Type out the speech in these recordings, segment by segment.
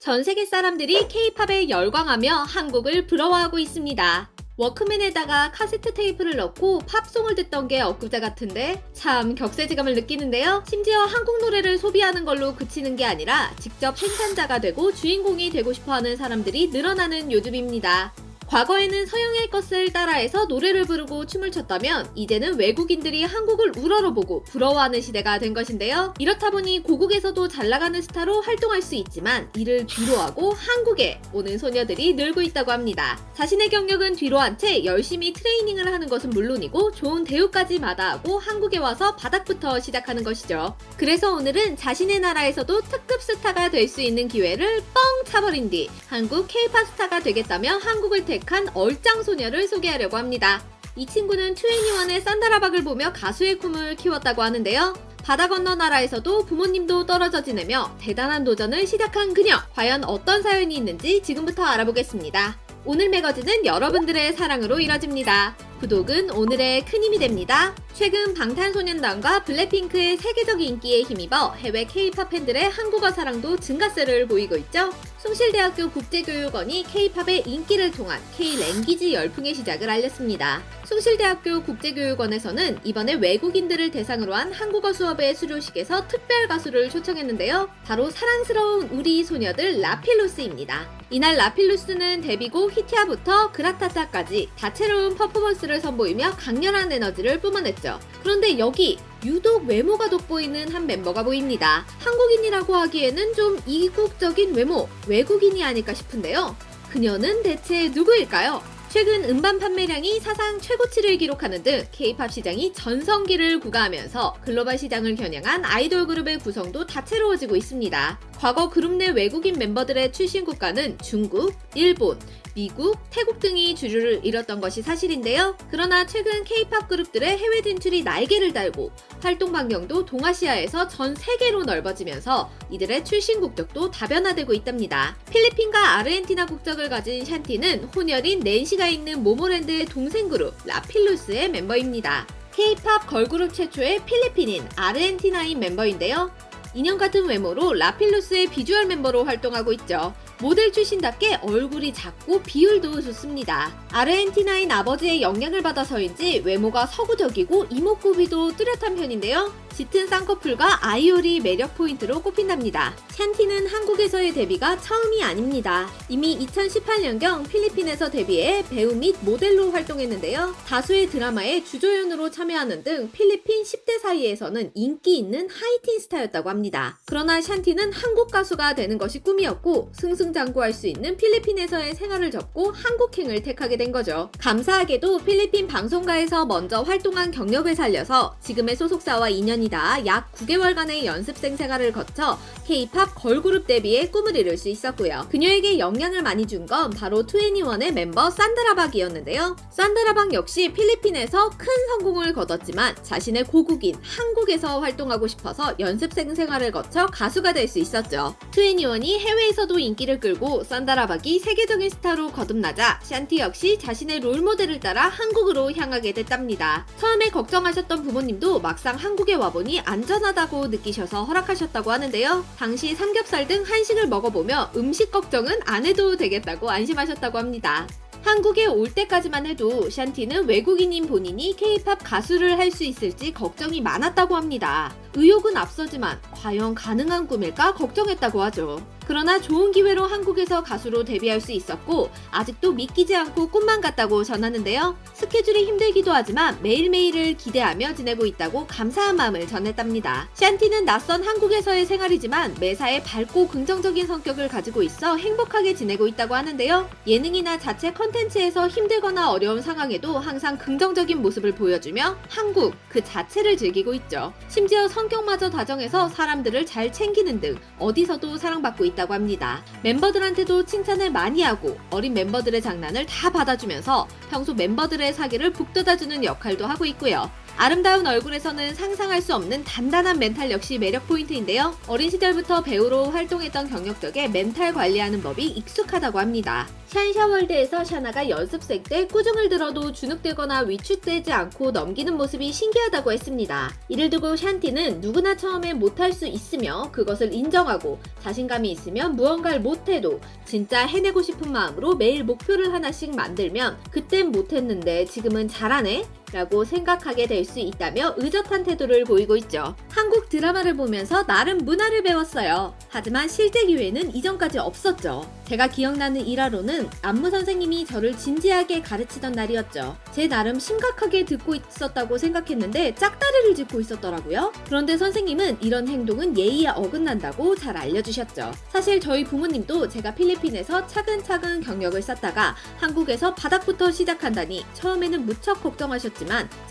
전 세계 사람들이 K-팝에 열광하며 한국을 부러워하고 있습니다. 워크맨에다가 카세트 테이프를 넣고 팝송을 듣던 게 엊그제 같은데 참 격세지감을 느끼는데요. 심지어 한국 노래를 소비하는 걸로 그치는 게 아니라 직접 생산자가 되고 주인공이 되고 싶어하는 사람들이 늘어나는 요즘입니다. 과거에는 서양의 것을 따라해서 노래를 부르고 춤을 췄다면 이제는 외국인들이 한국을 우러러보고 부러워하는 시대가 된 것인데요. 이렇다 보니 고국에서도 잘나가는 스타로 활동할 수 있지만 이를 뒤로하고 한국에 오는 소녀들이 늘고 있다고 합니다. 자신의 경력은 뒤로한 채 열심히 트레이닝을 하는 것은 물론이고 좋은 대우까지 마다하고 한국에 와서 바닥부터 시작하는 것이죠. 그래서 오늘은 자신의 나라에서도 특급 스타가 될 수 있는 기회를 뻥 차버린 뒤 한국 K-팝 스타가 되겠다며 한국을 택한 얼짱 소녀를 소개하려고 합니다. 이 친구는 2NE1의 산다라박을 보며 가수의 꿈을 키웠다고 하는데요. 바다 건너 나라에서도 부모님도 떨어져 지내며 대단한 도전을 시작한 그녀. 과연 어떤 사연이 있는지 지금부터 알아보겠습니다. 오늘 매거진은 여러분들의 사랑으로 이뤄집니다. 구독은 오늘의 큰 힘이 됩니다. 최근 방탄소년단과 블랙핑크의 세계적 인기에 힘입어 해외 K-팝 팬들의 한국어 사랑도 증가세를 보이고 있죠. 숭실대학교 국제교육원이 K-팝의 인기를 통한 K-랭귀지 열풍의 시작을 알렸습니다. 숭실대학교 국제교육원에서는 이번에 외국인들을 대상으로 한 한국어 수업의 수료식에서 특별 가수를 초청했는데요. 바로 사랑스러운 우리 소녀들 라필루스입니다. 이날 라필루스는 데뷔곡 히티아부터 그라타타까지 다채로운 퍼포먼스를 선보이며 강렬한 에너지를 뿜어냈죠. 그런데 여기 유독 외모가 돋보이는 한 멤버가 보입니다. 한국인이라고 하기에는 좀 이국적인 외모, 외국인이 아닐까 싶은데요. 그녀는 대체 누구일까요? 최근 음반 판매량이 사상 최고치를 기록하는 등 K-팝 시장이 전성기를 구가하면서 글로벌 시장을 겨냥한 아이돌 그룹의 구성도 다채로워지고 있습니다. 과거 그룹 내 외국인 멤버들의 출신 국가는 중국, 일본, 미국, 태국 등이 주류를 이뤘던 것이 사실인데요. 그러나 최근 K-팝 그룹들의 해외 진출이 날개를 달고 활동 반경도 동아시아에서 전 세계로 넓어지면서 이들의 출신 국적도 다변화되고 있답니다. 필리핀과 아르헨티나 국적을 가진 샨티는 혼혈인 낸시가 있는 모모랜드의 동생 그룹 라필루스의 멤버입니다. K-팝 걸그룹 최초의 필리핀인 아르헨티나인 멤버인데요. 인형 같은 외모로 라필루스의 비주얼 멤버로 활동하고 있죠. 모델 출신답게 얼굴이 작고 비율도 좋습니다. 아르헨티나인 아버지의 영향을 받아서인지 외모가 서구적이고 이목구비도 뚜렷한 편인데요. 짙은 쌍꺼풀과 아이오리 매력 포인트로 꼽힌답니다. 샨티는 한국에서의 데뷔가 처음이 아닙니다. 이미 2018년경 필리핀에서 데뷔해 배우 및 모델로 활동했는데요. 다수의 드라마에 주조연으로 참여하는 등 필리핀 10대 사이에서는 인기 있는 하이틴 스타였다고 합니다. 그러나 샨티는 한국 가수가 되는 것이 꿈이었고 승승장구할 수 있는 필리핀에서의 생활을 접고 한국행을 택하게 된 거죠. 감사하게도 필리핀 방송가에서 먼저 활동한 경력을 살려서 지금의 소속사와 인연이 약 9개월간의 연습생 생활을 거쳐 K-팝 걸그룹 데뷔에 꿈을 이룰 수 있었고요. 그녀에게 영향을 많이 준 건 바로 2NE1의 멤버 산다라박이었는데요. 산다라박 역시 필리핀에서 큰 성공을 거뒀지만 자신의 고국인 한국에서 활동하고 싶어서 연습생 생활을 거쳐 가수가 될 수 있었죠. 2NE1이 해외에서도 인기를 끌고 산다라박이 세계적인 스타로 거듭나자 샨티 역시 자신의 롤모델을 따라 한국으로 향하게 됐답니다. 처음에 걱정하셨던 부모님도 막상 한국에 와보니 안전하다고 느끼셔서 허락하셨다고 하는데요. 당시 삼겹살 등 한식을 먹어보며 음식 걱정은 안 해도 되겠다고 안심하셨다고 합니다. 한국에 올 때까지만 해도 샨티는 외국인인 본인이 K-팝 가수를 할 수 있을지 걱정이 많았다고 합니다. 의욕은 앞서지만 과연 가능한 꿈일까 걱정했다고 하죠. 그러나 좋은 기회로 한국에서 가수로 데뷔할 수 있었고 아직도 믿기지 않고 꿈만 같다고 전하는데요. 스케줄이 힘들기도 하지만 매일매일을 기대하며 지내고 있다고 감사한 마음을 전했답니다. 샨티는 낯선 한국에서의 생활이지만 매사에 밝고 긍정적인 성격을 가지고 있어 행복하게 지내고 있다고 하는데요. 예능이나 자체 컨텐츠에서 힘들거나 어려운 상황에도 항상 긍정적인 모습을 보여주며 한국 그 자체를 즐기고 있죠. 심지어 성격마저 다정해서 사람들을 잘 챙기는 등 어디서도 사랑받고 있다고 합니다. 멤버들한테도 칭찬을 많이 하고 어린 멤버들의 장난을 다 받아주면서 평소 멤버들의 사기를 북돋아주는 역할도 하고 있고요. 아름다운 얼굴에서는 상상할 수 없는 단단한 멘탈 역시 매력 포인트인데요. 어린 시절부터 배우로 활동했던 경력 덕에 멘탈 관리하는 법이 익숙하다고 합니다. 샤인샤월드에서 샤나가 연습생 때 꾸중을 들어도 주눅들거나 위축되지 않고 넘기는 모습이 신기하다고 했습니다. 이를 두고 샨티는 누구나 처음에 못할 수 있으며 그것을 인정하고 자신감이 있으면 무언가를 못해도 진짜 해내고 싶은 마음으로 매일 목표를 하나씩 만들면 그땐 못했는데 지금은 잘하네? 라고 생각하게 될 수 있다며 의젓한 태도를 보이고 있죠. 한국 드라마를 보면서 나름 문화를 배웠어요. 하지만 실제 기회는 이전까지 없었죠. 제가 기억나는 일화로는 안무 선생님이 저를 진지하게 가르치던 날이었죠. 제 나름 심각하게 듣고 있었다고 생각했는데 짝다리를 짚고 있었더라고요. 그런데 선생님은 이런 행동은 예의에 어긋난다고 잘 알려주셨죠. 사실 저희 부모님도 제가 필리핀에서 차근차근 경력을 쌓다가 한국에서 바닥부터 시작한다니 처음에는 무척 걱정하셨지만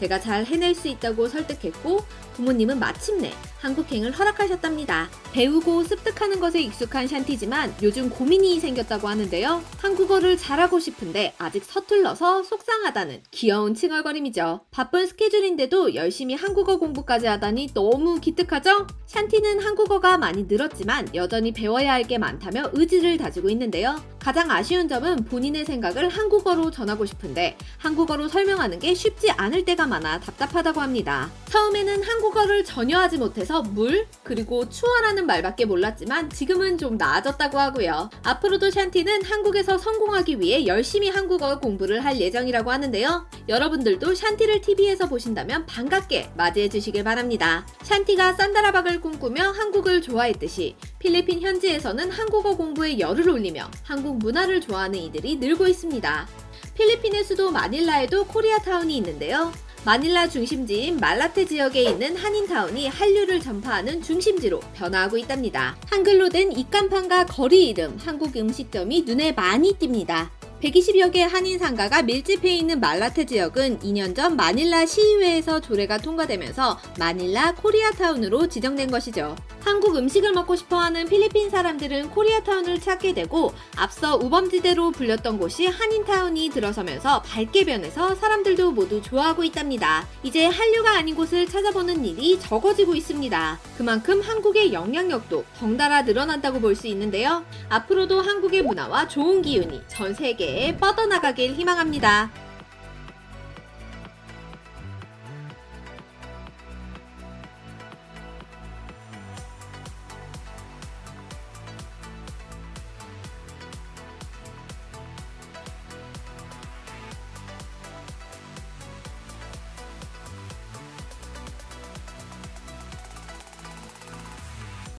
제가 잘 해낼 수 있다고 설득했고 부모님은 마침내 한국행을 허락하셨답니다. 배우고 습득하는 것에 익숙한 샨티지만 요즘 고민이 생겼다고 하는데요. 한국어를 잘하고 싶은데 아직 서툴러서 속상하다는 귀여운 칭얼거림이죠. 바쁜 스케줄인데도 열심히 한국어 공부까지 하다니 너무 기특하죠? 샨티는 한국어가 많이 늘었지만 여전히 배워야 할 게 많다며 의지를 다지고 있는데요. 가장 아쉬운 점은 본인의 생각을 한국어로 전하고 싶은데 한국어로 설명하는 게 쉽지 않을 때가 많아 답답하다고 합니다. 처음에는 한국어를 전혀 하지 못해서 물, 그리고 추워라는 말밖에 몰랐지만 지금은 좀 나아졌다고 하고요. 앞으로도 샨티는 한국에서 성공하기 위해 열심히 한국어 공부를 할 예정이라고 하는데요. 여러분들도 샨티를 TV에서 보신다면 반갑게 맞이해 주시길 바랍니다. 샨티가 산다라박을 꿈꾸며 한국을 좋아했듯이 필리핀 현지에서는 한국어 공부에 열을 올리며 한국 문화를 좋아하는 이들이 늘고 있습니다. 필리핀의 수도 마닐라에도 코리아타운이 있는데요. 마닐라 중심지인 말라테 지역에 있는 한인타운이 한류를 전파하는 중심지로 변화하고 있답니다. 한글로 된 입간판과 거리 이름, 한국 음식점이 눈에 많이 띕니다. 120여 개 한인 상가가 밀집해 있는 말라테 지역은 2년 전 마닐라 시의회에서 조례가 통과되면서 마닐라 코리아타운으로 지정된 것이죠. 한국 음식을 먹고 싶어하는 필리핀 사람들은 코리아타운을 찾게 되고 앞서 우범지대로 불렸던 곳이 한인타운이 들어서면서 밝게 변해서 사람들도 모두 좋아하고 있답니다. 이제 한류가 아닌 곳을 찾아보는 일이 적어지고 있습니다. 그만큼 한국의 영향력도 덩달아 늘어난다고 볼 수 있는데요. 앞으로도 한국의 문화와 좋은 기운이 전 세계에 뻗어나가길 희망합니다.